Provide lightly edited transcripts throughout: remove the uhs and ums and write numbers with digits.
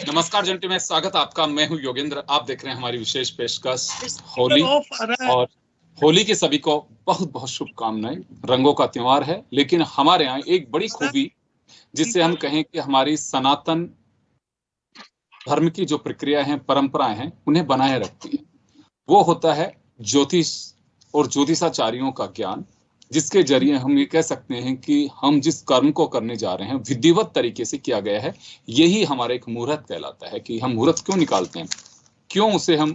नमस्कार जेंटलमैन, स्वागत आपका। मैं हूं योगेंद्र। आप देख रहे हैं हमारी विशेष पेशकश होली। और होली के सभी को बहुत बहुत शुभकामनाएं। रंगों का त्योहार है, लेकिन हमारे यहाँ एक बड़ी खूबी, जिससे हम कहें कि हमारी सनातन धर्म की जो प्रक्रिया है, परंपराएं हैं, उन्हें बनाए रखती है। वो होता है ज्योतिष और ज्योतिषाचार्यों का ज्ञान, जिसके जरिए हम ये कह सकते हैं कि हम जिस कर्म को करने जा रहे हैं विधिवत तरीके से किया गया है। यही हमारा एक मुहूर्त कहलाता है। कि हम मुहूर्त क्यों निकालते हैं, क्यों उसे हम,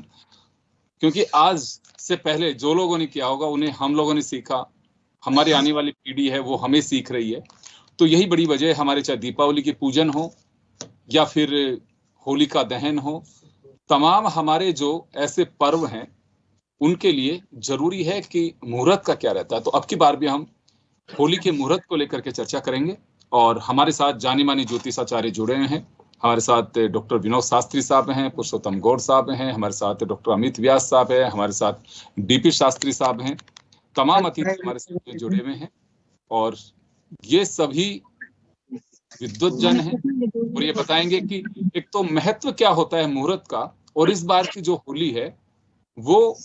क्योंकि आज से पहले जो लोगों ने किया होगा उन्हें हम लोगों ने सीखा, हमारी आने वाली पीढ़ी है वो हमें सीख रही है। तो यही बड़ी वजह है। हमारे चाहे दीपावली की पूजन हो या फिर होली का दहन हो, तमाम हमारे जो ऐसे पर्व हैं उनके लिए जरूरी है कि मुहूर्त का क्या रहता है। तो अब की बार भी हम होली के मुहूर्त को लेकर के चर्चा करेंगे। और हमारे साथ जानी मानी ज्योतिषाचार्य जुड़े हुए हैं। हमारे साथ डॉक्टर विनोद शास्त्री साहब हैं, पुरुषोत्तम गौड़ साहब हैं, हमारे साथ डॉक्टर अमित व्यास साहब हैं, हमारे साथ डीपी शास्त्री साहब हैं। तमाम अतिथि हमारे साथ जुड़े हुए हैं और ये सभी विद्वत जन हैं और ये बताएंगे कि एक तो महत्व क्या होता है मुहूर्त का, और इस बार की जो होली है वो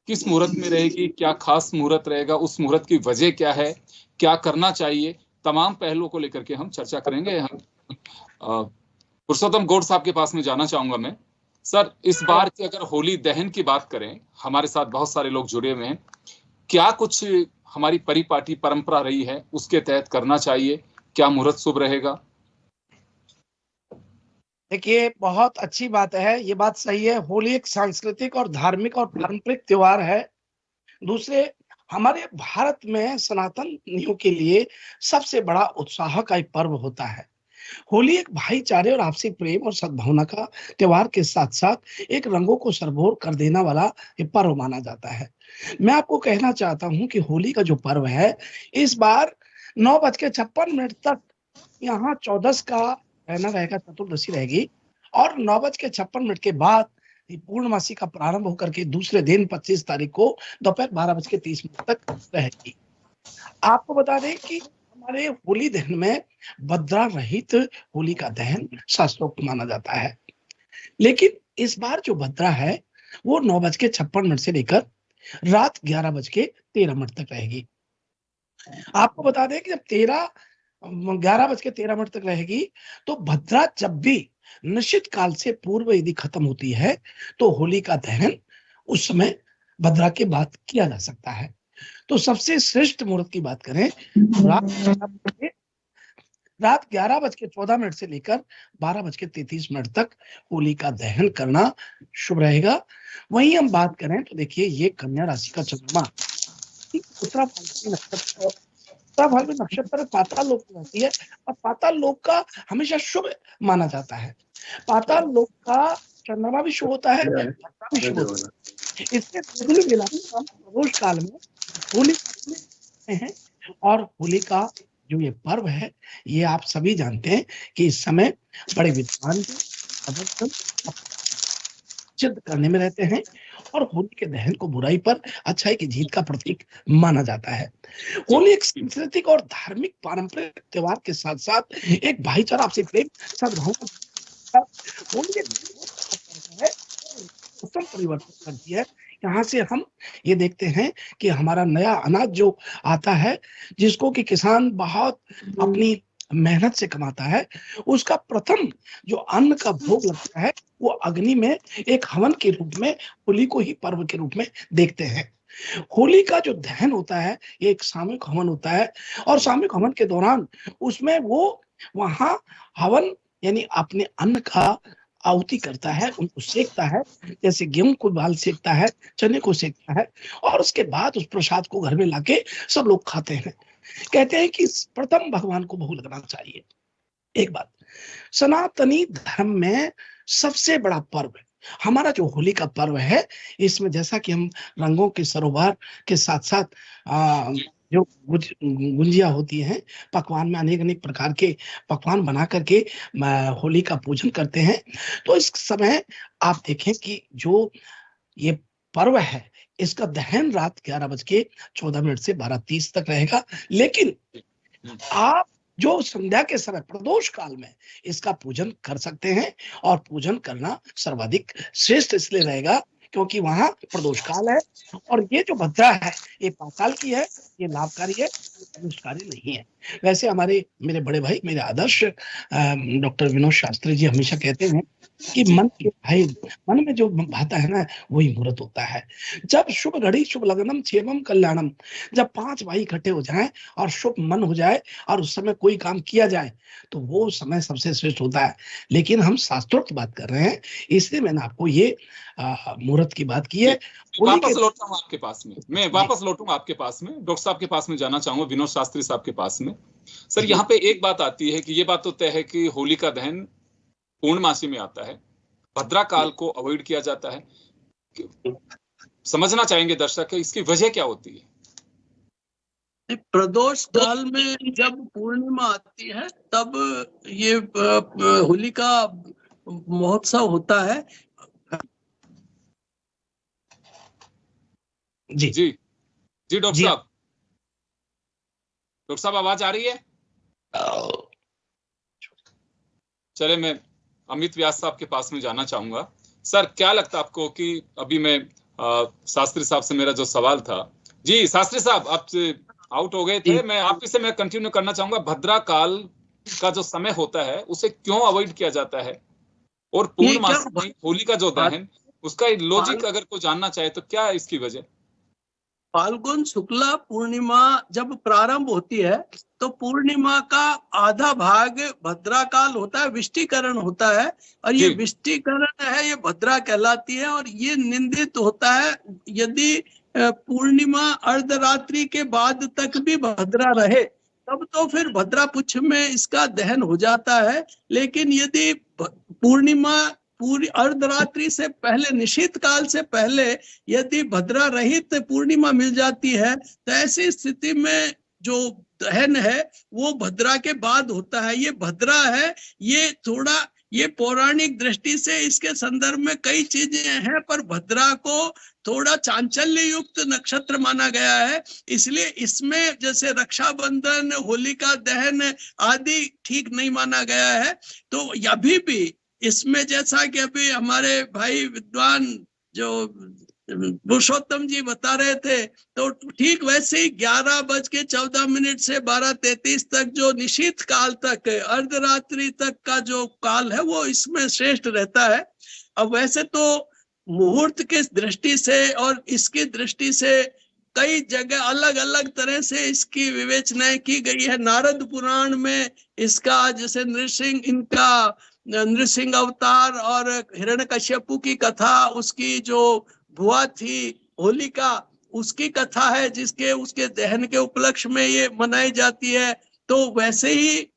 किस मुहूर्त में रहेगी, क्या खास मुहूर्त रहेगा, उस मुहूर्त की वजह क्या है, क्या करना चाहिए, तमाम पहलुओं को लेकर के हम चर्चा करेंगे। हम पुरुषोत्तम गौड़ साहब के पास में जाना चाहूंगा मैं। सर, इस बार की अगर होली दहन की बात करें, हमारे साथ बहुत सारे लोग जुड़े हुए हैं, क्या कुछ हमारी परिपाटी परंपरा रही है उसके तहत करना चाहिए, क्या मुहूर्त शुभ रहेगा? देखिए, बहुत अच्छी बात है, ये बात सही है। होली एक सांस्कृतिक और धार्मिक और पारंपरिक त्योहार है। दूसरे, हमारे भारत में सनातनियों के लिए सबसे बड़ा उत्साह का एक पर्व होता है। होली एक भाईचारे और आपसी प्रेम और सद्भावना का त्योहार के साथ साथ एक रंगों को सरबोर कर देने वाला ये पर्व माना जाता है। मैं आपको कहना चाहता हूं कि होली का जो पर्व है, इस बार 9:56 तक यहाँ चौदस का रहना रहेगा, चतुर्दशी रहेगी, और 9:56 के बाद पूर्णमासी का प्रारंभ होकर के दूसरे दिन 25 तारीख को दोपहर 12:30 तक रहेगी। आपको बता दें कि हमारे होली दहन में भद्रा रहित होली का दहन शास्त्रोक्त माना जाता है। लेकिन इस बार जो भद्रा है वो 9:56 से लेकर रात 11:13 तक रहेगी। आपको बता दें कि जब 11:13 तक रहेगी, तो भद्रा जब भी निश्चित काल से पूर्व यदि खत्म होती है तो होली का दहन उस समय भद्रा के बाद किया जा सकता है। तो सबसे श्रेष्ठ मुहूर्त की बात करें, रात 11:14 से लेकर 12:33 तक होली का दहन करना शुभ रहेगा। वहीं हम बात करें तो देखिए, ये कन्या राशि का चंद्रमा उत्तराफाल्गुनी नक्षत्र पाताल लोक में रहती है, और पाताल लोक का हमेशा शुभ माना जाता है। पाताल लोक का चंद्रमा भी शुभ होता है, भी शुभ होता है। इससे प्रदोष काल में होली है, और होली का जो ये पर्व है, ये आप सभी जानते हैं कि इस समय बड़े विद्वान सिद्ध करने में रहते हैं, और होली के दहन को बुराई पर अच्छाई की जीत का प्रतीक माना जाता है। होली एक सांस्कृतिक और धार्मिक पारंपरिक त्योहार के साथ साथ एक भाईचारा, आपसी प्रेम, सद्भावना होली उत्तम परिवर्तन करती है। यहाँ से हम ये देखते हैं कि हमारा नया अनाज जो आता है, जिसको कि किसान बहुत अपनी मेहनत से कमाता है, उसका प्रथम जो अन्न का भोग लगता है वो अग्नि में एक हवन के रूप में होली को ही पर्व के रूप में देखते हैं। होली का जो दहन होता है ये एक सामूहिक हवन होता है, और सामूहिक हवन के दौरान उसमें वो वहां हवन यानी अपने अन्न का आहुति करता है, उनको सेकता है, जैसे गेहूं को बाल सेकता है, चने को सेकता है, और उसके बाद उस प्रसाद को घर में लाके सब लोग खाते हैं। कहते हैं कि प्रथम भगवान को भोग लगना चाहिए। एक बात, सनातनी धर्म में सबसे बड़ा पर्व है हमारा जो होली का पर्व है। इसमें जैसा कि हम रंगों के सरोवर के साथ साथ जो गुंजिया होती हैं, पकवान में अनेक अनेक प्रकार के पकवान बना करके होली का पूजन करते हैं। तो इस समय आप देखें कि जो ये पर्व है, इसका दहन रात 11:14 से 12:30 तक रहेगा। लेकिन आप जो संध्या के समय प्रदोष काल में इसका पूजन कर सकते हैं। और पूजन करना सर्वाधिक श्रेष्ठ इसलिए रहेगा क्योंकि वहां प्रदोष काल है, और ये जो भद्रा है ये पाताल की है, ये लाभकारी है, प्रदोषकारी नहीं है। वैसे हमारे मेरे बड़े भाई, मेरे आदर्श डॉक्टर विनोद शास्त्री जी हमेशा कहते हैं कि मन के भाई, मन में जो भाता है ना वही मुहूर्त होता है। जब शुभ घड़ी शुभ लग्नम क्षेमम कल्याणम, जब 5 भाई इकट्ठे हो जाएं और शुभ मन हो जाए और उस समय कोई काम किया जाए तो वो समय सबसे श्रेष्ठ होता है। लेकिन हम शास्त्रोक्त बात कर रहे हैं, इसलिए मैंने आपको ये मुहूर्त की बात की है। वापस लौटता हूँ आपके पास में, मैं वापस लौटूंगा आपके पास में, डॉक्टर साहब के पास में जाना चाहूंगा, विनोद शास्त्री साहब के पास में। सर यहाँ पे एक बात आती है कि ये बात तो तय है कि होली का दहन पूर्णमासी में आता है, भद्रा काल को अवॉइड किया जाता है। समझना चाहेंगे दर्शक कि इसकी वजह क्या होती है? प्रदोष काल में जब पूर्णिमा आती है तब ये होली का महोत्सव होता है। जी जी जी डॉक्टर साहब, डॉक्टर साहब आवाज आ रही है? चले मैं अमित व्यास साहब के पास में जाना चाहूंगा। सर क्या लगता है आपको कि अभी मैं शास्त्री साहब से मेरा जो सवाल था, जी शास्त्री साहब आपसे आउट हो गए थे, मैं आप से मैं कंटिन्यू करना चाहूंगा। भद्रा काल का जो समय होता है उसे क्यों अवॉइड किया जाता है, और पूर्णमासी में होली का जो दहन, उसका लॉजिक अगर कोई जानना चाहे तो क्या है इसकी वजह? फाल्गुन शुक्ला पूर्णिमा जब प्रारंभ होती है तो पूर्णिमा का आधा भाग भद्रा काल होता है, विष्टिकरण होता है, और ये विष्टिकरण है, ये भद्रा कहलाती है। और ये निंदित होता है यदि पूर्णिमा अर्धरात्रि के बाद तक भी भद्रा रहे, तब तो फिर भद्रा पुच्छ में इसका दहन हो जाता है। लेकिन यदि पूर्णिमा पूरी अर्धरात्रि से पहले, निशीत काल से पहले यदि भद्रा रहित पूर्णिमा मिल जाती है तो ऐसी स्थिति में जो दहन है वो भद्रा के बाद होता है। ये भद्रा है, ये थोड़ा, ये पौराणिक दृष्टि से इसके संदर्भ में कई चीजें हैं, पर भद्रा को थोड़ा चांचल्य युक्त नक्षत्र माना गया है, इसलिए इसमें जैसे रक्षाबंधन, होलिका दहन आदि ठीक नहीं माना गया है। तो अभी भी इसमें जैसा कि अभी हमारे भाई विद्वान जो पुरुषोत्तम जी बता रहे थे, तो ठीक वैसे ही 11:14 से 12:33 तक जो निशीत काल तक, अर्धरात्रि तक का जो काल है वो इसमें श्रेष्ठ रहता है। अब वैसे तो मुहूर्त के दृष्टि से और इसकी दृष्टि से कई जगह अलग अलग तरह से इसकी विवेचनाएं की गई है। नारद पुराण में इसका, जैसे नृसिंह अवतार और हिरण्यकश्यपु की कथा, उसकी जो बुआ थी होलिका, उसकी कथा है जिसके उसके दहन के उपलक्ष्य में ये मनाई जाती है। तो वैसे ही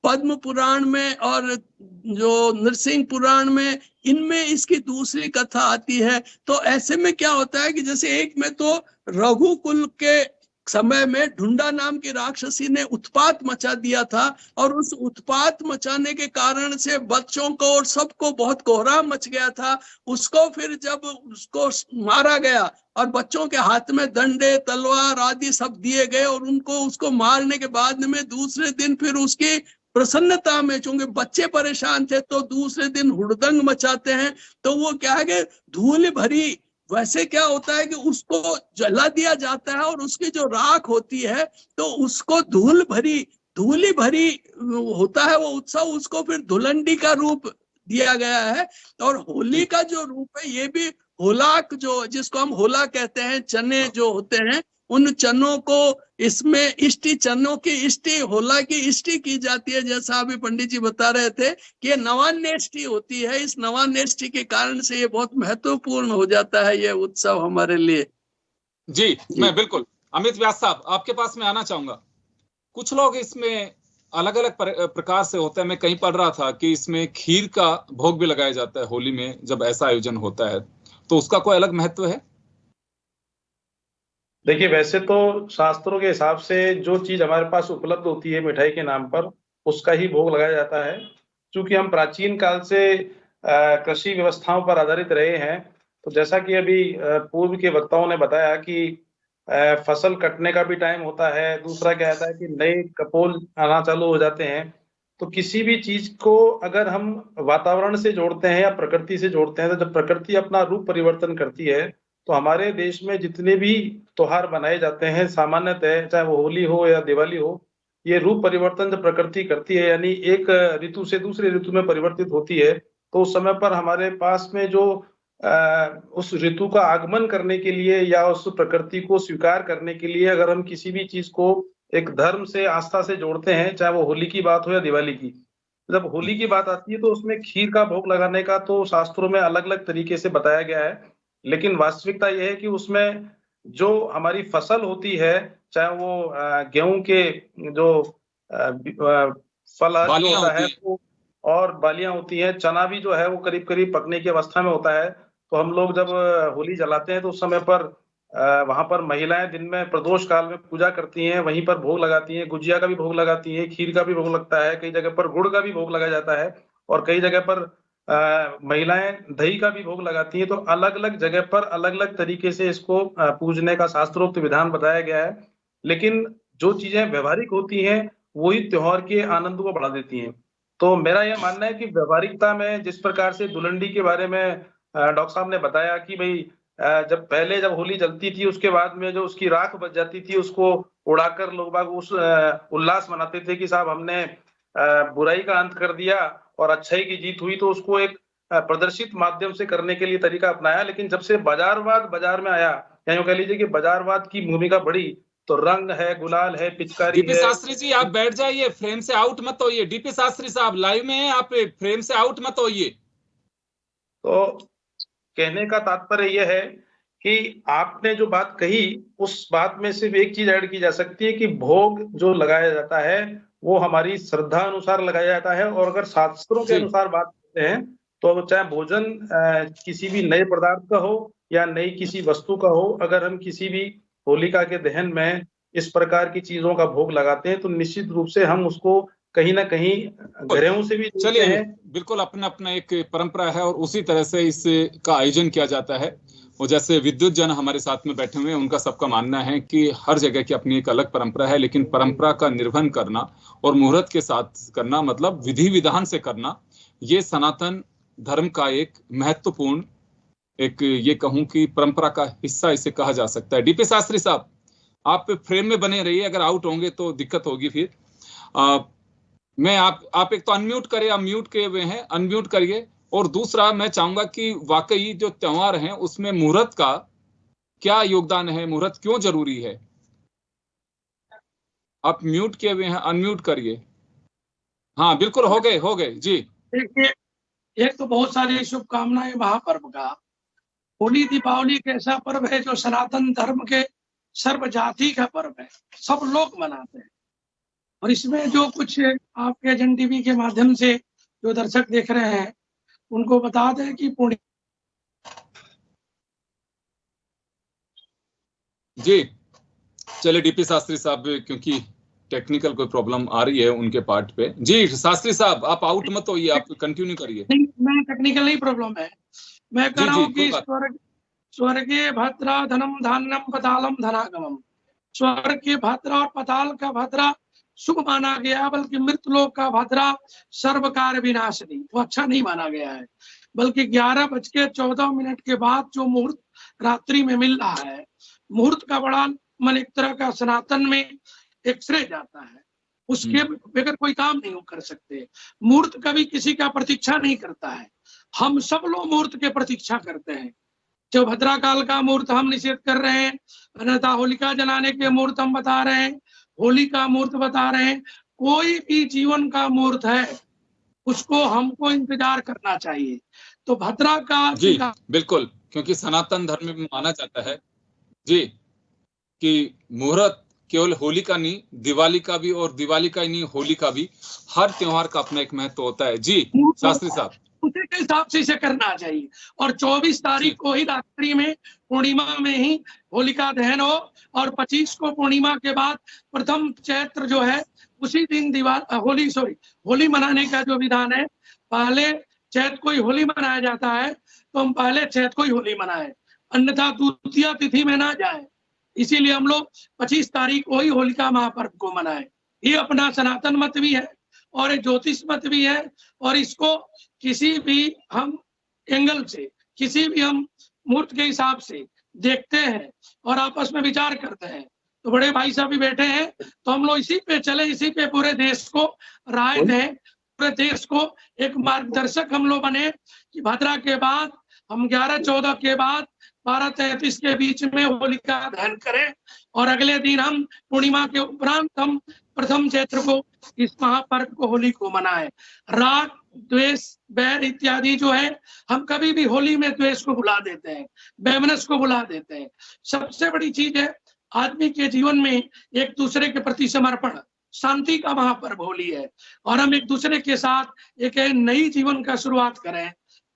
पद्म पुराण में और जो नृसिंह पुराण में, इनमें इसकी दूसरी कथा आती है। तो ऐसे में क्या होता है कि जैसे एक में तो रघुकुल के समय में ढूंढा नाम की राक्षसी ने उत्पात मचा दिया था, और उस उत्पात मचाने के कारण से बच्चों को और सबको बहुत कोहराम मच गया था। उसको फिर जब उसको मारा गया और बच्चों के हाथ में डंडे, तलवार आदि सब दिए गए, और उनको उसको मारने के बाद में दूसरे दिन फिर उसकी प्रसन्नता में, चूंकि बच्चे परेशान थे तो दूसरे दिन हुड़दंग मचाते हैं, तो वो क्या है कि धूल भरी, वैसे क्या होता है कि उसको जला दिया जाता है और उसकी जो राख होती है तो उसको धूली भरी होता है वो उत्सव, उसको फिर धुलंडी का रूप दिया गया है। और होली का जो रूप है ये भी होलाक, जो जिसको हम होला कहते हैं, चने जो होते हैं, उन चनों को इसमें इष्टि, चनों की इष्टि, होला की इष्टि की जाती है। जैसा अभी पंडित जी बता रहे थे कि ये नवान्नेष्टि होती है, इस नवान्नेष्टि के कारण से ये बहुत महत्वपूर्ण हो जाता है ये उत्सव हमारे लिए। जी मैं बिल्कुल अमित व्यास साहब आपके पास में आना चाहूंगा। कुछ लोग इसमें अलग अलग प्रकार से होता है, मैं कहीं पढ़ रहा था कि इसमें खीर का भोग भी लगाया जाता है होली में, जब ऐसा आयोजन होता है तो उसका कोई अलग महत्व है? देखिए, वैसे तो शास्त्रों के हिसाब से जो चीज हमारे पास उपलब्ध होती है मिठाई के नाम पर, उसका ही भोग लगाया जाता है। क्योंकि हम प्राचीन काल से कृषि व्यवस्थाओं पर आधारित रहे हैं, तो जैसा कि अभी पूर्व के वक्ताओं ने बताया कि फसल कटने का भी टाइम होता है, दूसरा क्या होता है कि नए कपोल आना चालू हो जाते हैं। तो किसी भी चीज को अगर हम वातावरण से जोड़ते हैं या प्रकृति से जोड़ते हैं, तो जब प्रकृति अपना रूप परिवर्तन करती है, तो हमारे देश में जितने भी त्योहार बनाए जाते हैं सामान्यतः, चाहे वो होली हो या दिवाली हो, ये रूप परिवर्तन जब प्रकृति करती है, यानी एक ऋतु से दूसरे ऋतु में परिवर्तित होती है, तो उस समय पर हमारे पास में जो उस ऋतु का आगमन करने के लिए या उस प्रकृति को स्वीकार करने के लिए अगर हम किसी भी चीज को एक धर्म से, आस्था से जोड़ते हैं, चाहे वो होली की बात हो या दिवाली की। जब होली की बात आती है तो उसमें खीर का भोग लगाने का तो शास्त्रों में अलग अलग तरीके से बताया गया है, लेकिन वास्तविकता यह है कि उसमें जो हमारी फसल होती है, चाहे वो गेहूं के जो फल जो होता है वो, और बालियां होती हैं, चना भी जो है वो करीब करीब पकने की अवस्था में होता है। तो हम लोग जब होली जलाते हैं तो उस समय पर वहां पर महिलाएं दिन में प्रदोष काल में पूजा करती हैं, वहीं पर भोग लगाती हैं, गुजिया का भी भोग लगाती हैं, खीर का भी भोग लगता है, कई जगह पर गुड़ का भी भोग लगाया जाता है, और कई जगह पर महिलाएं दही का भी भोग लगाती हैं। तो अलग अलग जगह पर अलग अलग तरीके से इसको पूजने का शास्त्रोक्त विधान बताया गया है, लेकिन जो चीजें व्यवहारिक होती हैं वही त्योहार के आनंद को बढ़ा देती हैं। तो मेरा यह मानना है कि व्यवहारिकता में जिस प्रकार से धुलंडी के बारे में डॉक्टर साहब ने बताया कि भाई जब होली जलती थी उसके बाद में जो उसकी राख बच जाती थी उसको उड़ाकर लोग बाग उस उल्लास मनाते थे कि साहब हमने बुराई का अंत कर दिया और अच्छाई की जीत हुई। तो उसको एक प्रदर्शित माध्यम से करने के लिए तरीका अपनाया, लेकिन जब से बाजारवाद बाजार में आया, या यूं कह लीजिए कि बाजारवाद की भूमिका बढ़ी, तो रंग है, गुलाल है, पिचकारी डीपी शास्त्री जी आप बैठ जाइए, फ्रेम से आउट मत होइए। डीपी शास्त्री साहब लाइव में हैं, आप फ्रेम से आउट मत होइए। तो कहने का तात्पर्य यह है कि आपने जो बात कही उस बात में सिर्फ एक चीज ऐड की जा सकती है कि भोग जो लगाया जाता है वो हमारी श्रद्धा अनुसार लगाया जाता है, और अगर शास्त्रों के अनुसार बात करते हैं तो चाहे भोजन किसी भी नए पदार्थ का हो या नई किसी वस्तु का हो, अगर हम किसी भी होलिका के दहन में इस प्रकार की चीजों का भोग लगाते हैं तो निश्चित रूप से हम उसको कहीं ना कहीं घरों से भी चलिए हैं। बिल्कुल अपना अपना एक परंपरा है और उसी तरह से इसका आयोजन किया जाता है। और जैसे विद्युत जन हमारे साथ में बैठे हुए हैं, उनका सबका मानना है कि हर जगह की अपनी एक अलग परंपरा है, लेकिन परंपरा का निर्वहन करना और मुहूर्त के साथ करना, मतलब विधि विधान से करना, ये सनातन धर्म का एक महत्वपूर्ण, एक ये कहूं कि परंपरा का हिस्सा इसे कहा जा सकता है। डीपी शास्त्री साहब आप फ्रेम में बने रहिए, अगर आउट होंगे तो दिक्कत होगी फिर। मैं आप एक तो अनम्यूट करिए, आप म्यूट किए हुए हैं, अनम्यूट करिए। और दूसरा मैं चाहूंगा कि वाकई जो त्योहार हैं उसमें मुहूर्त का क्या योगदान है, मुहूर्त क्यों जरूरी है? आप म्यूट किए हुए हैं, अनम्यूट करिए। हाँ बिल्कुल, हो गए जी। देखिए, एक तो बहुत सारी शुभकामनाएं महापर्व का। होली दीपावली एक ऐसा पर्व है जो सनातन धर्म के सर्व जाति का पर्व है, सब लोग मनाते हैं। और इसमें जो कुछ आपके एजन टीवी के माध्यम से जो दर्शक देख रहे हैं उनको बता दें कि जी चलिए डीपी शास्त्री साहब, क्योंकि टेक्निकल कोई प्रॉब्लम आ रही है उनके पार्ट पे। जी शास्त्री साहब आप आउट मत होइए, आप कंटिन्यू करिए। मैं टेक्निकल नहीं प्रॉब्लम है, मैं कह रहा हूँ कि स्वर्गे भद्रा धनम धान्यम पतालम धनागमम। स्वर्ग के भद्रा और पताल का भद्रा शुभ माना गया, बल्कि मृतलोक का भद्रा सर्व कार्य विनाशनी, वो अच्छा नहीं माना गया है। बल्कि 11:14 के बाद जो मुहूर्त रात्रि में मिल रहा है, मुहूर्त का बड़ा मन एक तरह का सनातन में एक श्रेय जाता है, उसके बगैर कोई काम नहीं कर सकते। मुहूर्त कभी किसी का प्रतीक्षा नहीं करता है, हम सब लोग मुहूर्त के प्रतीक्षा करते हैं। जो भद्रा काल का मुहूर्त हम निषेध कर रहे हैं, अन्यथा होलिका जलाने के मुहूर्त हम बता रहे हैं, होली का मुहूर्त बता रहे हैं। कोई भी जीवन का मुहूर्त है उसको हमको इंतजार करना चाहिए। तो भद्रा का जी बिल्कुल, क्योंकि सनातन धर्म में माना जाता है जी कि मुहूर्त केवल होली का नहीं, दिवाली का भी, और दिवाली का ही नहीं होली का भी, हर त्योहार का अपना एक महत्व होता है। जी शास्त्री साहब उसी के हिसाब से इसे करना चाहिए। और 24 तारीख को ही रात्रि में पूर्णिमा में ही होलिका दहन हो, और 25 को पूर्णिमा के बाद प्रथम चैत्र जो है उसी दिन होली मनाने का जो विधान है, पहले चैत्र को ही होली मनाया जाता है, तो हम पहले चैत्र को ही होली मनाएं, अन्यथा द्वितीय तिथि में ना जाए। इसीलिए हम लोग 25 तारीख को ही होलिका महापर्व को मनाएं। ये अपना सनातन मत भी है और एक ज्योतिष मत भी है, और इसको किसी भी हम एंगल से, किसी भी हम मुहूर्त के हिसाब से देखते हैं और आपस में विचार करते हैं। तो बड़े भाई साहब भी बैठे हैं, तो हम लोग इसी पे चले, इसी पे पूरे देश को राय दें, पूरे देश को एक मार्गदर्शक हम लोग बने कि भद्रा के बाद हम 11-14 के बाद 12-33 के बीच में होलिका दहन करें, और अगले दिन हम पूर्णिमा के उपरांत हम प्रथम चैत्र को इस महापर्व को, होली को मनाएं। राग, द्वेष, बैर इत्यादि जो है, हम कभी भी होली में द्वेष को भुला देते हैं, वैमनस्य को भुला देते हैं। सबसे बड़ी चीज है आदमी के जीवन में एक दूसरे के प्रति समर्पण, शांति का महापर्व होली है, और हम एक दूसरे के साथ एक नई जीवन का शुरुआत करें,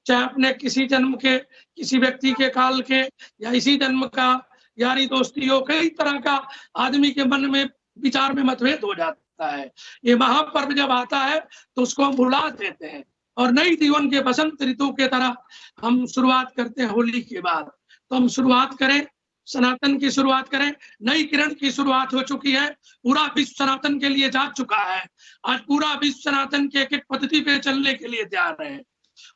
चाहे अपने किसी जन्म के, किसी व्यक्ति के काल के, या इसी जन्म का यारी दोस्ती हो। कई तरह का आदमी के मन में विचार में मतभेद हो जाता है। ये महापर्व जब आता है तो उसको हम भुला देते हैं और नई जीवन के बसंत ऋतु के तरह हम शुरुआत करते हैं होली के बाद। तो हम शुरुआत करें, सनातन की शुरुआत करें। नई किरण की शुरुआत हो चुकी है, पूरा विश्व सनातन के लिए जा चुका है। आज पूरा विश्व सनातन के एक एक पद्धति पे चलने के लिए तैयार है,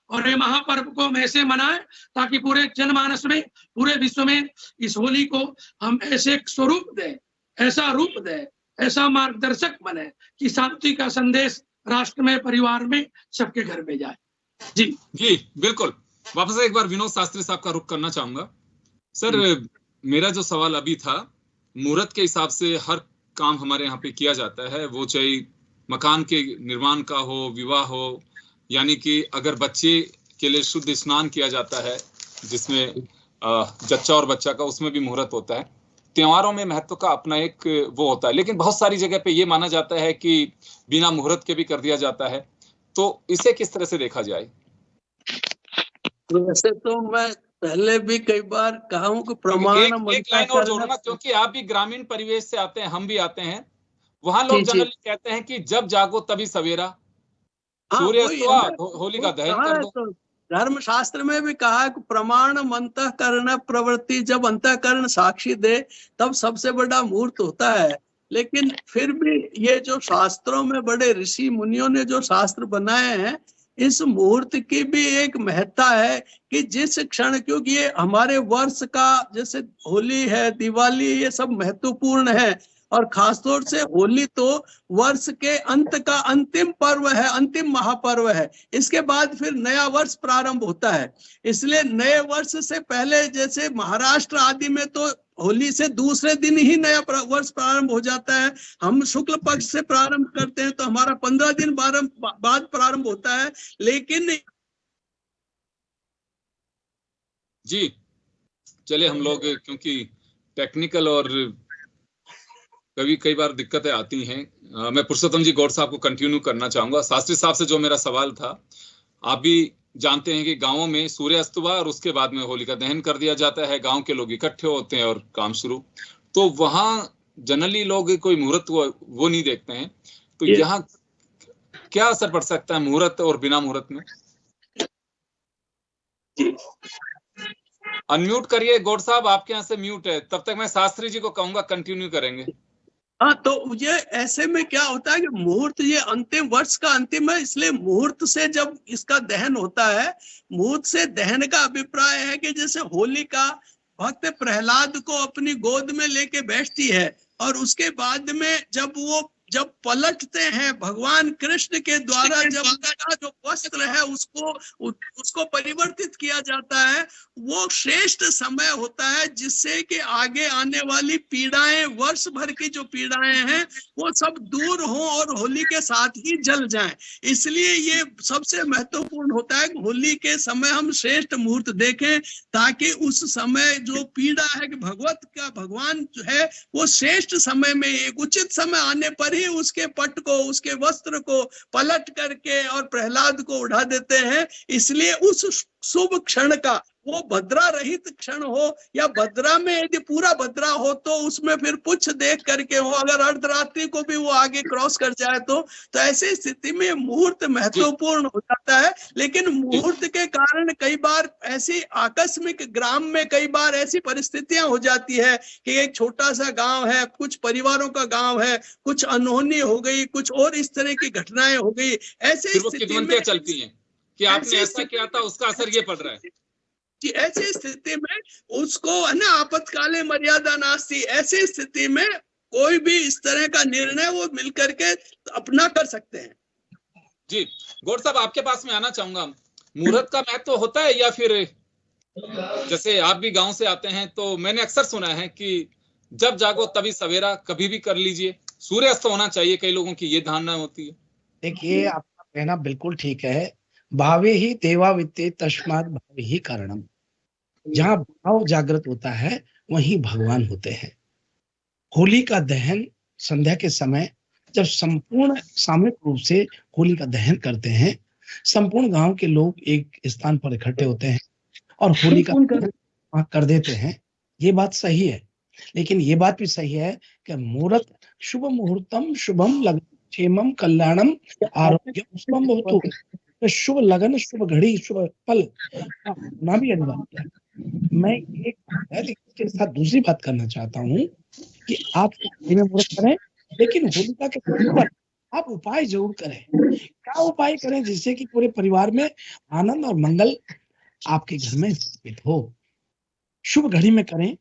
और ये महापर्व को हम ऐसे मनाएं ताकि पूरे जनमानस में, पूरे विश्व में इस होली को हम ऐसे स्वरूप दें, ऐसा रूप दें, ऐसा मार्गदर्शक बने कि शांति का संदेश राष्ट्र में, परिवार में, सबके घर में जाए। जी जी बिल्कुल। वापस एक बार विनोद शास्त्री साहब का रुख करना चाहूंगा। सर, मेरा जो सवाल अभी था, मुहूर्त के हिसाब से हर काम हमारे यहाँ पे किया जाता है, वो चाहे मकान के निर्माण का हो, विवाह हो, यानी कि अगर बच्चे के लिए शुद्ध स्नान किया जाता है जिसमें जच्चा और बच्चा का, उसमें भी मुहूर्त होता है। त्योहारों में महत्व का अपना एक वो होता है, लेकिन बहुत सारी जगह पे ये माना जाता है कि बिना मुहूर्त के भी कर दिया जाता है। तो इसे किस तरह से देखा जाए? वैसे तो मैं पहले भी कई बार कहा हूं कि प्रमाण एक लाइन और जोड़ूंगा, क्योंकि आप भी ग्रामीण परिवेश से आते हैं, हम भी आते हैं। वहां लोग जनरली कहते हैं कि जब जागो तभी सवेरा, सूर्यास्त हुआ होली का दहन कर दो। धर्म शास्त्र में भी कहा है कि प्रमाण अंतःकरण प्रवृत्ति, जब अंतःकरण साक्षी दे तब सबसे बड़ा मुहूर्त होता है। लेकिन फिर भी ये जो शास्त्रों में बड़े ऋषि मुनियों ने जो शास्त्र बनाए हैं, इस मुहूर्त की भी एक महत्ता है कि जिस क्षण, क्योंकि ये हमारे वर्ष का, जैसे होली है, दिवाली, ये सब महत्वपूर्ण है, और खासतौर से होली तो वर्ष के अंत का अंतिम पर्व है, अंतिम महापर्व है। इसके बाद फिर नया वर्ष प्रारंभ होता है। इसलिए नए वर्ष से पहले, जैसे महाराष्ट्र आदि में तो होली से दूसरे दिन ही नया वर्ष प्रारंभ हो जाता है। हम शुक्ल पक्ष से प्रारंभ करते हैं तो हमारा 15 दिन बाद प्रारंभ होता है। लेकिन जी चलिए, हम लोग क्योंकि टेक्निकल और कई बार दिक्कतें आती हैं, मैं पुरुषोत्तम जी गौड़ साहब को कंटिन्यू करना चाहूंगा। शास्त्री साहब से जो मेरा सवाल था, आप भी जानते हैं कि गांवों में सूर्यास्त हुआ और उसके बाद में होलिका दहन कर दिया जाता है, गांव के लोग इकट्ठे होते हैं और काम शुरू। तो वहां जनरली लोग कोई मुहूर्त वो नहीं देखते हैं। तो यहाँ क्या असर पड़ सकता है मुहूर्त और बिना मुहूर्त में? अनम्यूट करिए गौड़ साहब, आपके यहाँ से म्यूट है। तब तक मैं शास्त्री जी को कहूंगा कंटिन्यू करेंगे। हाँ, तो ये ऐसे में क्या होता है कि मुहूर्त ये अंतिम वर्ष का अंतिम है, इसलिए मुहूर्त से जब इसका दहन होता है, मुहूर्त से दहन का अभिप्राय है कि जैसे होलिका भक्त प्रहलाद को अपनी गोद में लेके बैठती है, और उसके बाद में जब पलटते हैं भगवान कृष्ण के द्वारा, जब उनका जो वस्त्र है उसको परिवर्तित किया जाता है, वो श्रेष्ठ समय होता है जिससे कि आगे आने वाली पीड़ाएं, वर्ष भर की जो पीड़ाएं हैं, वो सब दूर हो और होली के साथ ही जल जाएं। इसलिए ये सबसे महत्वपूर्ण होता है कि होली के समय हम श्रेष्ठ मुहूर्त देखें, ताकि उस समय जो पीड़ा है कि भगवान जो है वो श्रेष्ठ समय में, एक उचित समय आने पर ही उसके पट को, उसके वस्त्र को पलट करके और प्रहलाद को उड़ा देते हैं। इसलिए उस शुभ क्षण का, वो भद्रा रहित क्षण हो, या भद्रा में यदि पूरा भद्रा हो तो उसमें फिर पुच्छ देख करके हो, अगर अर्धरात्रि को भी वो आगे क्रॉस कर जाए तो ऐसी स्थिति में मुहूर्त महत्वपूर्ण हो जाता है। लेकिन मुहूर्त के कारण कई बार ऐसी आकस्मिक ग्राम में कई बार ऐसी परिस्थितियां हो जाती है कि एक छोटा सा गांव है, कुछ परिवारों का गांव है, कुछ अनहोनी हो गई, कुछ और इस तरह की घटनाएं हो गई, ऐसी स्थिति में चलती हैं कि आपने ऐसा किया था, उसका असर ये पड़ रहा है कि ऐसी स्थिति में उसको है ना, आपातकाले मर्यादा नास्ति, ऐसी स्थिति में कोई भी इस तरह का निर्णय वो मिलकर के अपना कर सकते हैं। जी गौर साहब, आपके पास में आना चाहूंगा। मुहूर्त का महत्व होता है, या फिर जैसे आप भी गांव से आते हैं तो मैंने अक्सर सुना है कि जब जागो तभी सवेरा, कभी भी कर लीजिए, सूर्यास्त होना चाहिए, कई लोगों की ये धारणा होती है। देखिए, आपका कहना बिल्कुल ठीक है। भावे ही देवा वित्ते तस्मात् भावे ही कारणम। जहां भाव जागृत होता है वहीं भगवान होते हैं। होली का दहन संध्या के समय जब संपूर्ण सामूहिक रूप से होली का दहन करते हैं, संपूर्ण गांव के लोग एक स्थान पर इकट्ठे होते हैं और होली का दहन कर देते हैं। ये बात सही है, लेकिन ये बात भी सही है कि मुहूर्त शुभ मुहूर्तम शुभम लगन क्षेमम कल्याणम आरोग्यम शुभम भवतु। तो शुभ लगन, शुभ घड़ी, शुभ पल ना भी अनिवार्य है। मैं एक इसके साथ दूसरी बात करना चाहता हूँ कि आप में मुहूर्त करें, लेकिन होलिका के पर आप उपाय जरूर करें। क्या उपाय करें जिससे कि पूरे परिवार में आनंद और मंगल आपके घर में स्थापित हो। शुभ घड़ी में करें,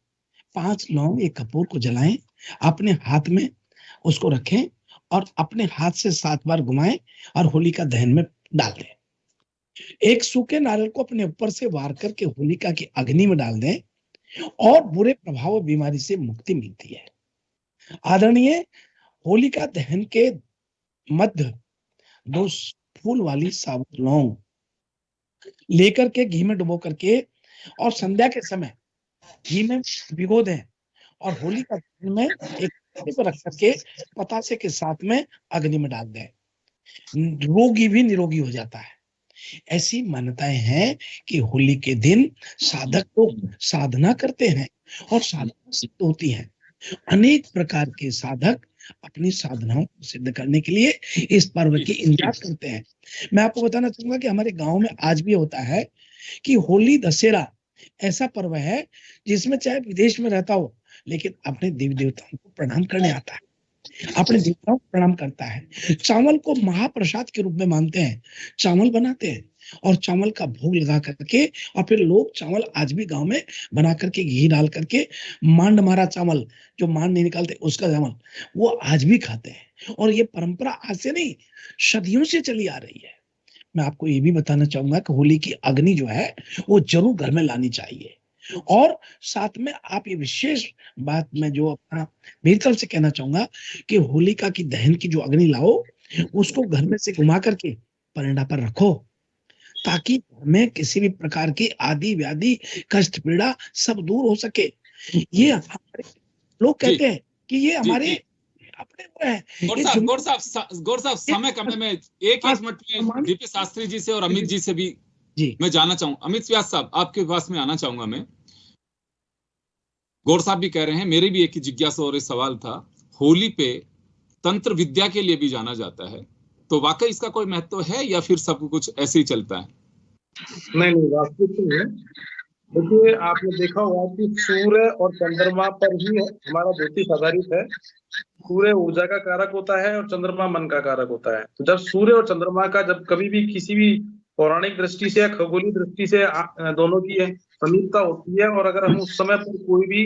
5 लौंग, 1 कपूर को जलाएं, अपने हाथ में उसको रखें और अपने हाथ से 7 बार घुमाएं और होलिका दहन में डाल दें। एक सूखे नारियल को अपने ऊपर से वार करके होलिका की अग्नि में डाल दें और बुरे प्रभाव बीमारी से मुक्ति मिलती है। आदरणीय, होलिका दहन के मध्य 2 फूल वाली साबुत लौंग लेकर के घी में डुबो करके और संध्या के समय घी में भिगो दें और होलिका दहन में एक पर रख करके पतासे के साथ में अग्नि में डाल दें। रोगी भी निरोगी हो जाता है। ऐसी मान्यताएं हैं कि होली के दिन साधक लोग साधना करते हैं और साधना सिद्ध होती है। अनेक प्रकार के साधक अपनी साधनाओं को सिद्ध करने के लिए इस पर्व की इंतजार करते हैं। मैं आपको बताना चाहूंगा कि हमारे गांव में आज भी होता है कि होली दशहरा ऐसा पर्व है जिसमें चाहे विदेश में रहता हो लेकिन अपने देवी देवताओं को प्रणाम करने आता है, अपने देवताओं को प्रणाम करता है। चावल को महाप्रसाद के रूप में मानते हैं, चावल बनाते हैं और चावल का भोग लगा करके और फिर लोग चावल आज भी गांव में बना करके घी डाल करके मांड मारा चावल, जो मांड नहीं निकालते उसका चावल, वो आज भी खाते हैं। और ये परंपरा आज से नहीं, सदियों से चली आ रही है। मैं आपको ये भी बताना चाहूंगा कि होली की अग्नि जो है वो जरूर घर में लानी चाहिए। और साथ में आप ये विशेष बात मैं जो अपना मेरी तरफ से कहना चाहूंगा कि होलिका की दहन की जो अग्नि लाओ उसको घर में से घुमा करके परेंडा पर रखो, ताकि घर में किसी भी प्रकार की आदि व्याधि कष्ट पीड़ा सब दूर हो सके। ये हमारे लोग कहते हैं कि ये हमारे अपने वो है। गौर साहब समय कम में एक मिनट में डीपी शास्त्री जी से और अमित जी से भी मैं जानना चाहूँ। अमित व्यास साहब, आपके पास में आना चाहूंगा मैं। गौर साहब भी कह रहे हैं, मेरे भी एक जिज्ञासा और सवाल था, होली पे तंत्र विद्या के लिए भी जाना जाता है, तो वाकई इसका कोई महत्व है या फिर सब कुछ ऐसे ही चलता है? नहीं, वास्तविक नहीं है। देखिए, आपने देखा होगा कि सूर्य और चंद्रमा पर ही हमारा ज्योतिष आधारित है। सूर्य ऊर्जा का कारक होता है और चंद्रमा मन का कारक होता है। तो जब सूर्य और चंद्रमा का जब कभी भी किसी भी पौराणिक दृष्टि से या खगोलीय दृष्टि से दोनों की समीपता होती है, और अगर हम उस समय पर कोई भी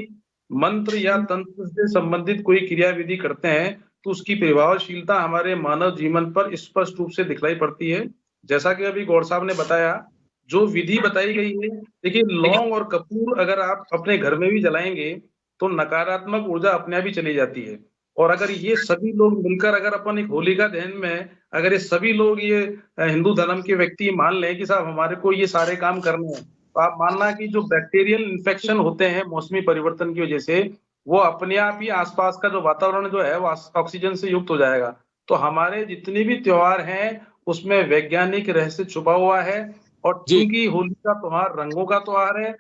मंत्र या तंत्र से संबंधित कोई क्रियाविधि करते हैं तो उसकी प्रभावशीलता हमारे मानव जीवन पर स्पष्ट रूप से दिखलाई पड़ती है। जैसा कि अभी गौर साहब ने बताया, जो विधि बताई गई है, देखिए लौंग और कपूर अगर आप अपने घर में भी जलाएंगे तो नकारात्मक ऊर्जा अपने आप ही चली जाती है। और अगर ये सभी लोग मिलकर अगर अपन एक होलिका दहन में अगर ये सभी लोग ये हिंदू धर्म के व्यक्ति मान लें कि साहब हमारे को ये सारे काम करने हैं, तो आप मानना कि जो बैक्टीरियल इन्फेक्शन होते हैं मौसमी परिवर्तन की वजह से, वो अपने आप ही आसपास का जो वातावरण जो है वो ऑक्सीजन से युक्त हो जाएगा। तो हमारे जितने भी त्योहार हैं उसमें वैज्ञानिक रहस्य छुपा हुआ है। और चूंकि होली का त्योहार रंगों का त्योहार है,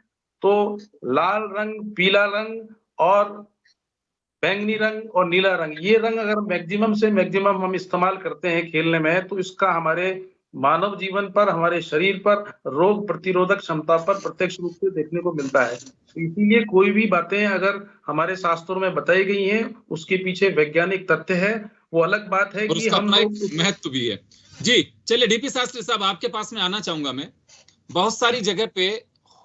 तो लाल रंग, पीला रंग और बैंगनी रंग और नीला रंग, ये रंग अगर मैक्सिमम से मैक्सिमम हम इस्तेमाल करते हैं खेलने में, तो इसका हमारे मानव जीवन पर, हमारे शरीर पर, रोग प्रतिरोधक क्षमता पर प्रत्यक्ष रूप से देखने को मिलता है। तो इसीलिए कोई भी बातें अगर हमारे शास्त्रों में बताई गई हैं, उसके पीछे वैज्ञानिक तथ्य है, वो अलग बात है कि हम लोग महत्व भी है। जी चलिए डीपी शास्त्री साहब, आपके पास में आना चाहूंगा मैं। बहुत सारी जगह पे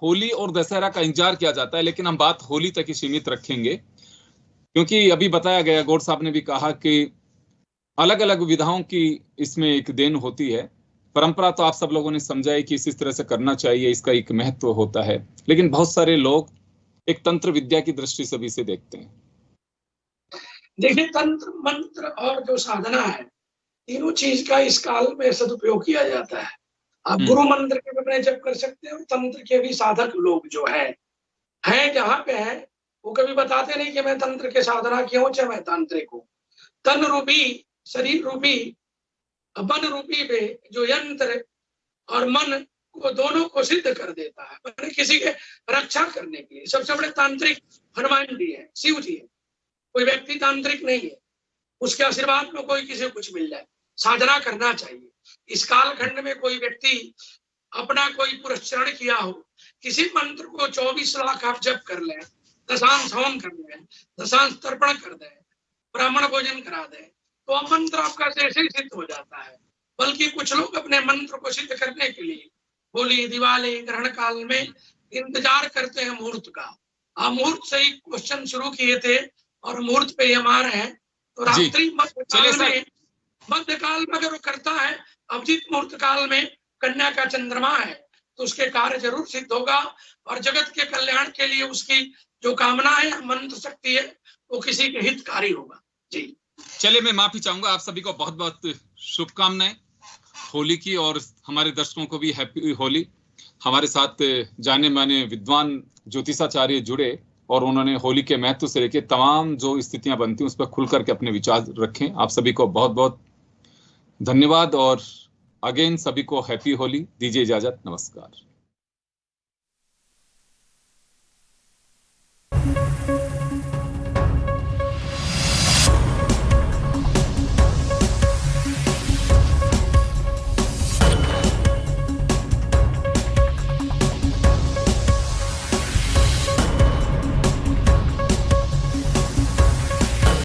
होली और दशहरा का इंतजार किया जाता है, लेकिन हम बात होली तक ही सीमित रखेंगे, क्योंकि अभी बताया गया, गौड़ साहब ने भी कहा कि अलग अलग विधाओं की इसमें एक देन होती है। परंपरा तो आप सब लोगों ने समझा है कि इस तरह से करना चाहिए, इसका एक महत्व होता है, लेकिन बहुत सारे लोग एक तंत्र विद्या की दृष्टि से भी इसे देखते हैं। देखिए, तंत्र मंत्र और जो साधना है, तीनों चीज का इस काल में सदुपयोग किया जाता है। आप गुरु मंत्र के अपने जप कर सकते हैं, और तंत्र के भी साधक लोग जो है जहाँ पे है, वो कभी बताते नहीं कि मैं तंत्र के साधना क्यों, चाहे मैं तांत्रिक हूँ। तन रूपी, शरीर रूपी, मन रूपी में जो यंत्र और मन को दोनों को सिद्ध कर देता है, मैंने किसी के रक्षा करने के लिए सबसे बड़े तांत्रिक हनुमान जी है, शिव जी है। कोई व्यक्ति तांत्रिक नहीं है, उसके आशीर्वाद में कोई किसी को कुछ मिल जाए। साधना करना चाहिए। इस कालखंड में कोई व्यक्ति अपना कोई पुरस्चरण किया हो, किसी मंत्र को 24 लाख आप जप कर लें, दशांश हवन कर लें, दशांश तर्पण कर दें, ब्राह्मण भोजन करा दें, तो मंत्र आपका जैसे ही सिद्ध हो जाता है। बल्कि कुछ लोग अपने मंत्र को सिद्ध करने के लिए होली, दिवाली, ग्रहण काल में इंतजार करते हैं मुहूर्त का। मुहूर्त से ही क्वेश्चन शुरू किए थे और मुहूर्त पे हम आ रहे हैं। तो रात्रि मध्यकाल में अगर वो करता है, अभिजीत मुहूर्त काल में कन्या का चंद्रमा है, तो उसके कार्य जरूर सिद्ध होगा, और जगत के कल्याण के लिए उसकी जो कामना है, मंत्र शक्ति है, वो किसी के हितकारी होगा। जी चलिए, मैं माफी चाहूंगा, आप सभी को बहुत बहुत शुभकामनाएं होली की, और हमारे दर्शकों को भी हैप्पी होली। हमारे साथ जाने माने विद्वान ज्योतिषाचार्य जुड़े, और उन्होंने होली के महत्व से लेकर तमाम जो स्थितियां बनती हैं उस पर खुल करके अपने विचार रखें। आप सभी को बहुत बहुत धन्यवाद, और अगेन सभी को हैप्पी होली। दीजिए इजाजत, नमस्कार।